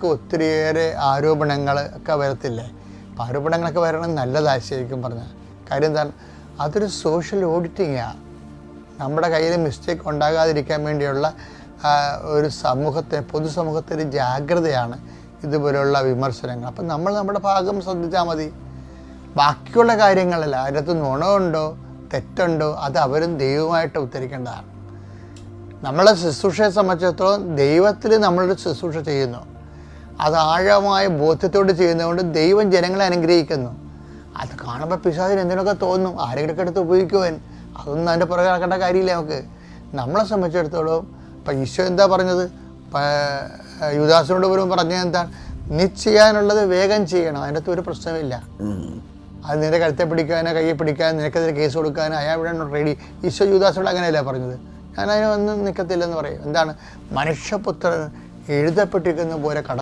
ഒത്തിരിയേറെ ആരോപണങ്ങൾ ഒക്കെ വരത്തില്ലേ? അപ്പം ആരോപണങ്ങളൊക്കെ വരണം നല്ലതാണ് ശരിക്കും പറഞ്ഞാൽ. കാര്യം എന്താണ്, അതൊരു സോഷ്യൽ ഓഡിറ്റിങ്ങാണ്. നമ്മുടെ കയ്യിൽ മിസ്റ്റേക്ക് ഉണ്ടാകാതിരിക്കാൻ വേണ്ടിയുള്ള ഒരു പൊതുസമൂഹത്തിൻ്റെ ജാഗ്രതയാണ് ഇതുപോലെയുള്ള വിമർശനങ്ങൾ. അപ്പം നമ്മൾ നമ്മുടെ ഭാഗം ശ്രദ്ധിച്ചാൽ മതി. ബാക്കിയുള്ള കാര്യങ്ങളല്ല, അതിനകത്ത് നുണമുണ്ടോ തെറ്റുണ്ടോ അത് അവരും ദൈവമായിട്ട് ഉത്തരിക്കേണ്ടതാണ്. നമ്മളെ ശുശ്രൂഷയെ സംബന്ധിച്ചിടത്തോളം ദൈവത്തിൽ നമ്മളൊരു ശുശ്രൂഷ ചെയ്യുന്നു, അത് ആഴമായ ബോധ്യത്തോട് ചെയ്യുന്നതുകൊണ്ട് ദൈവം ജനങ്ങളെ അനുഗ്രഹിക്കുന്നു. അത് കാണുമ്പോൾ പിശാചിന് എന്തിനൊക്കെ തോന്നും, ആരെങ്കിലൊക്കെ എടുത്ത് ഉപയോഗിക്കുവാൻ. അതൊന്നും അതിൻ്റെ പുറകെ നടക്കേണ്ട കാര്യമില്ല. നമ്മളെ സംബന്ധിച്ചിടത്തോളം ഇപ്പം ഈശോ എന്താ പറഞ്ഞത്? യൂദാസിനോട് പോലും പറഞ്ഞത് എന്താണ്? നീ ചെയ്യാനുള്ളത് വേഗം ചെയ്യണം, അതിൻ്റെ അകത്ത് ഒരു പ്രശ്നമില്ല. അത് നിന്റെ കഴുത്തെ പിടിക്കാനോ കയ്യെ പിടിക്കാനോ നിനക്കെതിരെ കേസ് കൊടുക്കാനോ അയാൾ ഇവിടെ റെഡി. ഈശോ യൂദാസിനോട് അങ്ങനെയല്ല പറഞ്ഞത്, ഞാൻ അതിനൊന്നും നിൽക്കത്തില്ലെന്ന് പറയും. എന്താണ്? മനുഷ്യപുത്രൻ എഴുതപ്പെട്ടിരിക്കുന്ന പോലെ